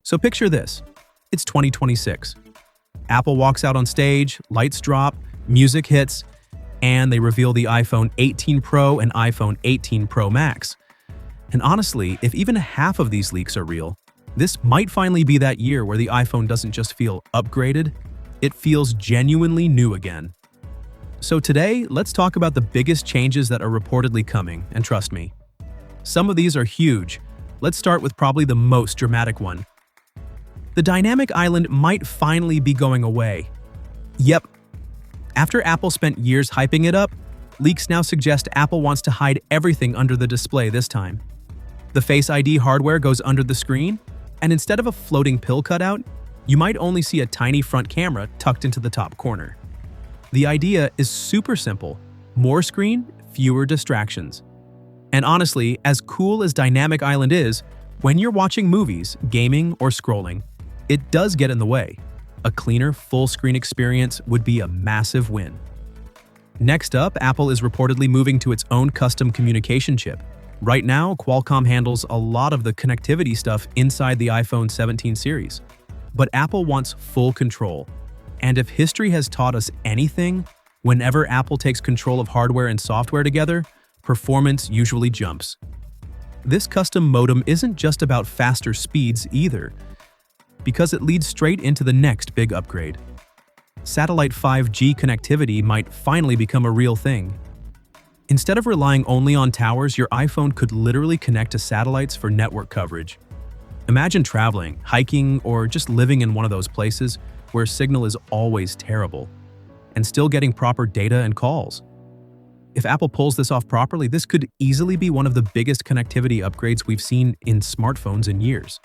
So picture this. It's 2026. Apple walks out on stage, lights drop, music hits, and they reveal the iPhone 18 Pro and iPhone 18 Pro Max. And honestly, if even half of these leaks are real, this might finally be that year where the iPhone doesn't just feel upgraded, it feels genuinely new again. So today, let's talk about the biggest changes that are reportedly coming, and trust me, some of these are huge. Let's start with probably the most dramatic one. The dynamic island might finally be going away. Yep. After Apple spent years hyping it up, leaks now suggest Apple wants to hide everything under the display this time. The Face ID hardware goes under the screen, and instead of a floating pill cutout, you might only see a tiny front camera tucked into the top corner. The idea is super simple: more screen, fewer distractions. And honestly, as cool as Dynamic Island is, when you're watching movies, gaming, or scrolling, it does get in the way. A cleaner, full-screen experience would be a massive win. Next up, Apple is reportedly moving to its own custom communication chip. Right now, Qualcomm handles a lot of the connectivity stuff inside the iPhone 17 series. But Apple wants full control. And if history has taught us anything, whenever Apple takes control of hardware and software together, performance usually jumps. This custom modem isn't just about faster speeds either, because it leads straight into the next big upgrade. Satellite 5G connectivity might finally become a real thing. Instead of relying only on towers, your iPhone could literally connect to satellites for network coverage. Imagine traveling, hiking, or just living in one of those places where signal is always terrible, and still getting proper data and calls. If Apple pulls this off properly, this could easily be one of the biggest connectivity upgrades we've seen in smartphones in years.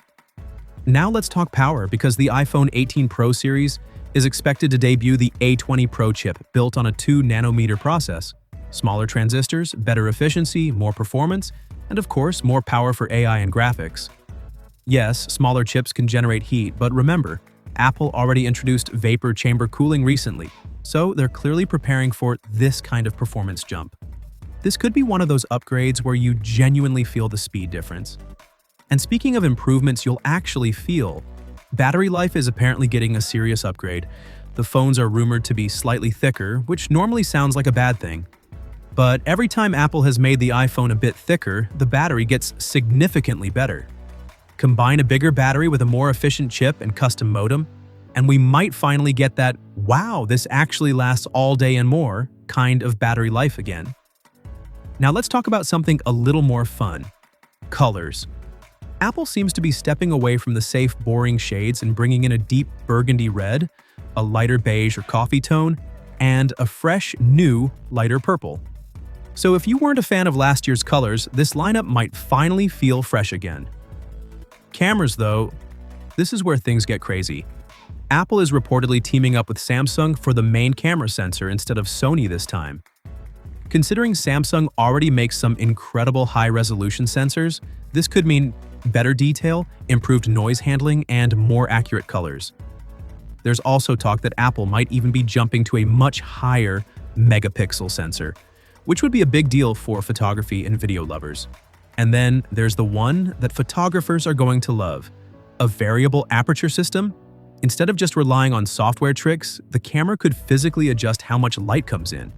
Now let's talk power, because the iPhone 18 Pro series is expected to debut the A20 Pro chip built on a 2-nanometer process. Smaller transistors, better efficiency, more performance, and of course, more power for AI and graphics. Yes, smaller chips can generate heat, but remember, Apple already introduced vapor chamber cooling recently, so they're clearly preparing for this kind of performance jump. This could be one of those upgrades where you genuinely feel the speed difference. And speaking of improvements you'll actually feel, battery life is apparently getting a serious upgrade. The phones are rumored to be slightly thicker, which normally sounds like a bad thing. But every time Apple has made the iPhone a bit thicker, the battery gets significantly better. Combine a bigger battery with a more efficient chip and custom modem, and we might finally get that, wow, this actually lasts all day and more, kind of battery life again. Now let's talk about something a little more fun: colors. Apple seems to be stepping away from the safe, boring shades and bringing in a deep burgundy red, a lighter beige or coffee tone, and a fresh, new, lighter purple. So if you weren't a fan of last year's colors, this lineup might finally feel fresh again. Cameras, though, this is where things get crazy. Apple is reportedly teaming up with Samsung for the main camera sensor instead of Sony this time. Considering Samsung already makes some incredible high-resolution sensors, this could mean better detail, improved noise handling, and more accurate colors. There's also talk that Apple might even be jumping to a much higher megapixel sensor, which would be a big deal for photography and video lovers. And then there's the one that photographers are going to love: a variable aperture system. Instead of just relying on software tricks, the camera could physically adjust how much light comes in,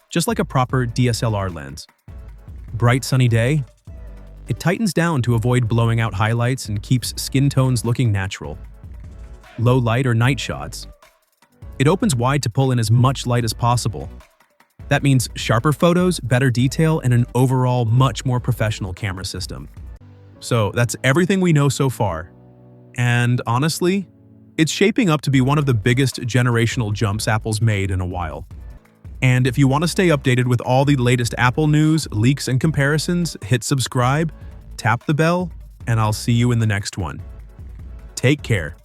just like a proper DSLR lens. Bright sunny day, it tightens down to avoid blowing out highlights and keeps skin tones looking natural. Low light or night shots, it opens wide to pull in as much light as possible. That means sharper photos, better detail, and an overall much more professional camera system. So that's everything we know so far. And honestly, it's shaping up to be one of the biggest generational jumps Apple's made in a while. And if you want to stay updated with all the latest Apple news, leaks, and comparisons, hit subscribe, tap the bell, and I'll see you in the next one. Take care.